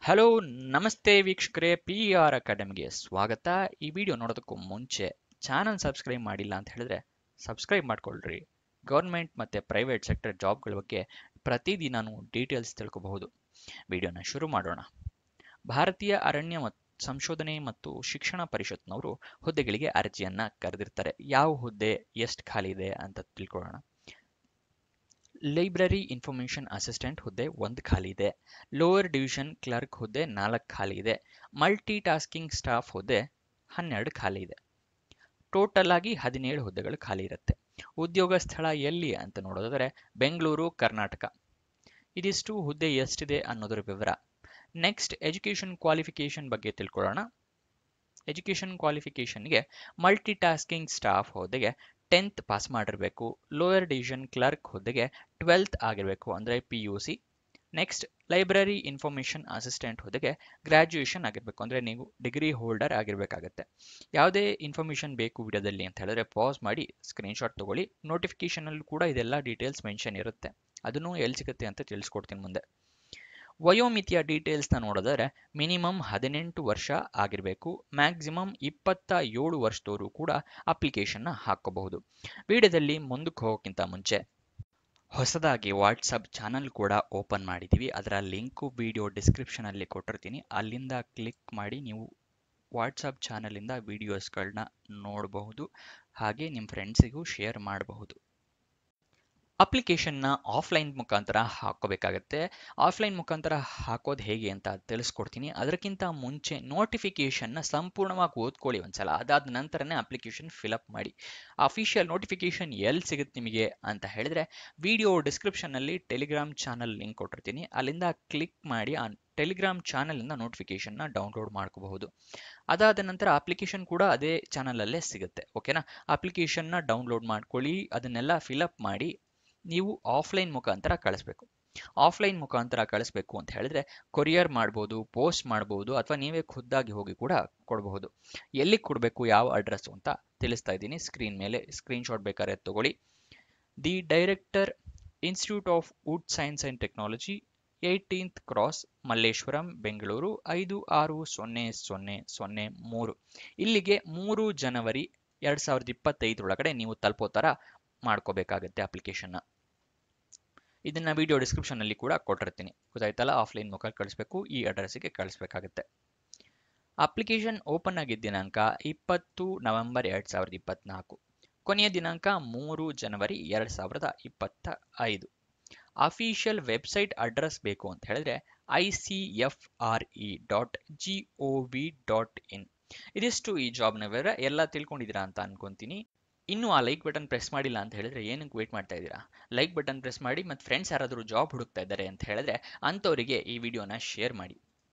Hello ನಮಸ್ತೆ ವೀಕ್ಷಕರೇ, PR ಅಕಾಡೆಮಿಗೆ ಸ್ವಾಗತ. ಈ ವಿಡಿಯೋ ನೋಡೋದಕ್ಕೂ ಮುಂಚೆ ಚಾನಲ್ ಸಬ್ಸ್ಕ್ರೈಬ್ ಮಾಡಿಲ್ಲ ಅಂತ ಹೇಳಿದ್ರೆ ಸಬ್ಸ್ಕ್ರೈಬ್ ಮಾಡ್ಕೊಳ್ರಿ. ಗೌರ್ಮೆಂಟ್ ಮತ್ತೆ ಪ್ರೈವೇಟ್ ಸೆಕ್ಟರ್ ಜಾಬ್ಗಳ ಬಗ್ಗೆ ಪ್ರತಿದಿನಾನು ಡೀಟೇಲ್ಸ್ ತಿಳ್ಕೋಬಹುದು. ವಿಡಿಯೋನ ಶುರು ಮಾಡೋಣ. ಭಾರತೀಯ ಅರಣ್ಯ ಸಂಶೋಧನೆ ಮತ್ತು ಶಿಕ್ಷಣ ಪರಿಷತ್ನವರು ಹುದ್ದೆಗಳಿಗೆ ಅರ್ಜಿಯನ್ನ ಕರೆದಿರ್ತಾರೆ. ಯಾವ ಹುದ್ದೆ ಎಷ್ಟು ಖಾಲಿ ಇದೆ ಅಂತ ತಿಳ್ಕೊಳ್ಳೋಣ. ಲೈಬ್ರರಿ ಇನ್ಫಾರ್ಮೇಷನ್ ಅಸಿಸ್ಟೆಂಟ್ ಹುದ್ದೆ 1 ಖಾಲಿ ಇದೆ. ಲೋವರ್ ಡಿವಿಷನ್ ಕ್ಲರ್ಕ್ ಹುದ್ದೆ 4 ಖಾಲಿ ಇದೆ. ಮಲ್ಟಿ ಟಾಸ್ಕಿಂಗ್ ಸ್ಟಾಫ್ ಹುದ್ದೆ 12 ಖಾಲಿ ಇದೆ. ಟೋಟಲ್ ಆಗಿ 17 ಹುದ್ದೆಗಳು ಖಾಲಿ ಇರುತ್ತೆ. ಉದ್ಯೋಗ ಸ್ಥಳ ಎಲ್ಲಿ ಅಂತ ನೋಡೋದಾದ್ರೆ ಬೆಂಗಳೂರು, ಕರ್ನಾಟಕ. ಇದಿಷ್ಟು ಹುದ್ದೆ ಎಷ್ಟಿದೆ ಅನ್ನೋದರ ವಿವರ. ನೆಕ್ಸ್ಟ್ ಎಜುಕೇಶನ್ ಕ್ವಾಲಿಫಿಕೇಶನ್ ಬಗ್ಗೆ ತಿಳ್ಕೊಳ್ಳೋಣ. ಎಜುಕೇಶನ್ ಕ್ವಾಲಿಫಿಕೇಶನ್ಗೆ ಮಲ್ಟಿ ಟಾಸ್ಕಿಂಗ್ ಸ್ಟಾಫ್ ಹುದ್ದೆಗೆ 10th ಪಾಸ್ ಮಾಡಿರಬೇಕು. ಲೋಯರ್ ಡಿವಿಷನ್ ಕ್ಲರ್ಕ್ ಹುದ್ದೆಗೆ 12th ಆಗಿರಬೇಕು, ಅಂದರೆ PUC. Next library information assistant ಹುದ್ದೆಗೆ ಗ್ರಾಜ್ಯುಯೇಷನ್ ಆಗಿರಬೇಕು, ಅಂದರೆ ನೀವು ಡಿಗ್ರಿ ಹೋಲ್ಡರ್ ಆಗಿರಬೇಕಾಗತ್ತೆ. ಯಾವುದೇ ಇನ್ಫಾರ್ಮೇಷನ್ ಬೇಕು ವಿಡಿಯೋದಲ್ಲಿ ಅಂತ ಹೇಳಿದ್ರೆ ಪಾಸ್ ಮಾಡಿ ಸ್ಕ್ರೀನ್ಶಾಟ್ ತಗೊಳ್ಳಿ. ನೋಟಿಫಿಕೇಶನ್ ಅಲ್ಲೂ ಕೂಡ ಇದೆಲ್ಲ ಡೀಟೇಲ್ಸ್ ಮೆನ್ಷನ್ ಇರುತ್ತೆ. ಅದನ್ನು ಎಲ್ಲಿ ಸಿಗುತ್ತೆ ಅಂತ ತಿಳಿಸ್ಕೊಡ್ತೀನಿ ಮುಂದೆ. ವಯೋಮಿತಿಯ ಡೀಟೇಲ್ಸ್ನ ನೋಡಿದ್ರೆ ಮಿನಿಮಮ್ 18 ವರ್ಷ ಆಗಿರಬೇಕು. ಮ್ಯಾಕ್ಸಿಮಮ್ 27 ವರ್ಷದವರು ಕೂಡ ಅಪ್ಲಿಕೇಶನ್ನ ಹಾಕೋಬಹುದು. ವಿಡಿಯೋದಲ್ಲಿ ಮುಂದಕ್ಕೆ ಹೋಗೋಕ್ಕಿಂತ ಮುಂಚೆ ಹೊಸದಾಗಿ ವಾಟ್ಸಪ್ ಚಾನಲ್ ಕೂಡ ಓಪನ್ ಮಾಡಿದ್ದೀವಿ. ಅದರ ಲಿಂಕು ವಿಡಿಯೋ ಡಿಸ್ಕ್ರಿಪ್ಷನಲ್ಲಿ ಕೊಟ್ಟಿರ್ತೀನಿ. ಅಲ್ಲಿಂದ ಕ್ಲಿಕ್ ಮಾಡಿ ನೀವು ವಾಟ್ಸಪ್ ಚಾನಲಿಂದ ವಿಡಿಯೋಸ್ಗಳನ್ನ ನೋಡಬಹುದು. ಹಾಗೆ ನಿಮ್ಮ ಫ್ರೆಂಡ್ಸಿಗೂ ಶೇರ್ ಮಾಡಬಹುದು. ಅಪ್ಲಿಕೇಶನ್ನ ಆಫ್ಲೈನ್ ಮುಖಾಂತರ ಹಾಕೋಬೇಕಾಗತ್ತೆ. ಆಫ್ಲೈನ್ ಮುಖಾಂತರ ಹಾಕೋದು ಹೇಗೆ ಅಂತ ತಿಳಿಸ್ಕೊಡ್ತೀನಿ. ಅದಕ್ಕಿಂತ ಮುಂಚೆ ನೋಟಿಫಿಕೇಶನ್ನ ಸಂಪೂರ್ಣವಾಗಿ ಓದ್ಕೊಳ್ಳಿ ಒಂದ್ಸಲ. ಅದಾದ ನಂತರನೇ ಅಪ್ಲಿಕೇಶನ್ ಫಿಲಪ್ ಮಾಡಿ. ಅಫಿಷಿಯಲ್ ನೋಟಿಫಿಕೇಶನ್ ಎಲ್ಲಿ ಸಿಗುತ್ತೆ ನಿಮಗೆ ಅಂತ ಹೇಳಿದ್ರೆ ವಿಡಿಯೋ ಡಿಸ್ಕ್ರಿಪ್ಷನ್ನಲ್ಲಿ ಟೆಲಿಗ್ರಾಮ್ ಚಾನಲ್ ಲಿಂಕ್ ಕೊಟ್ಟಿರ್ತೀನಿ. ಅಲ್ಲಿಂದ ಕ್ಲಿಕ್ ಮಾಡಿ ಆ ಟೆಲಿಗ್ರಾಮ್ ಚಾನಲಿಂದ ನೋಟಿಫಿಕೇಶನ್ನ ಡೌನ್ಲೋಡ್ ಮಾಡ್ಕೋಬಹುದು. ಅದಾದ ನಂತರ ಅಪ್ಲಿಕೇಶನ್ ಕೂಡ ಅದೇ ಚಾನಲಲ್ಲೇ ಸಿಗುತ್ತೆ. ಓಕೆನಾ? ಅಪ್ಲಿಕೇಶನ್ನ ಡೌನ್ಲೋಡ್ ಮಾಡ್ಕೊಳ್ಳಿ, ಅದನ್ನೆಲ್ಲ ಫಿಲಪ್ ಮಾಡಿ ನೀವು ಆಫ್ಲೈನ್ ಮುಖಾಂತರ ಕಳಿಸ್ಬೇಕು. ಆಫ್ಲೈನ್ ಮುಖಾಂತರ ಕಳಿಸ್ಬೇಕು ಅಂತ ಹೇಳಿದ್ರೆ ಕೊರಿಯರ್ ಮಾಡ್ಬೋದು, ಪೋಸ್ಟ್ ಮಾಡ್ಬೋದು, ಅಥವಾ ನೀವೇ ಖುದ್ದಾಗಿ ಹೋಗಿ ಕೂಡ ಕೊಡಬಹುದು. ಎಲ್ಲಿ ಕೊಡಬೇಕು, ಯಾವ ಅಡ್ರೆಸ್ ಅಂತ ತಿಳಿಸ್ತಾ ಇದ್ದೀನಿ ಸ್ಕ್ರೀನ್ ಮೇಲೆ. ಸ್ಕ್ರೀನ್ಶಾಟ್ ಬೇಕಾದ್ರೆ ತಗೊಳ್ಳಿ. The director, institute of wood science and technology, 18th cross, Malleshwaram, Bengaluru 560003. ಇಲ್ಲಿಗೆ 3 ಜನವರಿ 2025 ಒಳಗಡೆ ನೀವು ತಲುಪೋ ಥರ ಮಾಡ್ಕೋಬೇಕಾಗತ್ತೆ ಅಪ್ಲಿಕೇಶನ್ನ. ಇದನ್ನ ವಿಡಿಯೋ ಡಿಸ್ಕ್ರಿಪ್ಷನ್ ಅಲ್ಲಿ ಕೂಡ ಕೊಟ್ಟಿರ್ತೀನಿ. ಗೊತ್ತಾಯ್ತಲ್ಲ? ಆಫ್ಲೈನ್ ಮುಖಾಂತರ ಕಳಿಸ್ಬೇಕು, ಈ ಅಡ್ರೆಸ್ಗೆ ಕಳಿಸ್ಬೇಕಾಗತ್ತೆ. ಅಪ್ಲಿಕೇಶನ್ ಓಪನ್ ಆಗಿದ್ದ ದಿನಾಂಕ 20 ನವೆಂಬರ್ 2024. ಕೊನೆಯ ದಿನಾಂಕ 3 ಜನವರಿ 2025. ಅಫಿಷಿಯಲ್ ವೆಬ್ಸೈಟ್ ಅಡ್ರೆಸ್ ಬೇಕು ಅಂತ ಹೇಳಿದ್ರೆ icfre.gov.in. ಇದಿಷ್ಟು ಈ ಜಾಬ್ನ ವಿವರ. ಎಲ್ಲ ತಿಳ್ಕೊಂಡಿದ್ದೀರಾ ಅಂತ ಅನ್ಕೊಂತೀನಿ. ಇನ್ನು ಆ ಲೈಕ್ ಬಟನ್ ಪ್ರೆಸ್ ಮಾಡಿಲ್ಲ ಅಂತ ಹೇಳಿದ್ರೆ ಏನಕ್ಕೆ ವೇಟ್ ಮಾಡ್ತಾ ಇದ್ದೀರಾ? ಲೈಕ್ ಬಟನ್ ಪ್ರೆಸ್ ಮಾಡಿ. ಮತ್ತು ಫ್ರೆಂಡ್ಸ್ ಯಾರಾದರೂ ಜಾಬ್ ಹುಡುಕ್ತಾ ಇದ್ದಾರೆ ಅಂತ ಹೇಳಿದ್ರೆ ಅಂಥವರಿಗೆ ಈ ವಿಡಿಯೋನ ಶೇರ್ ಮಾಡಿ.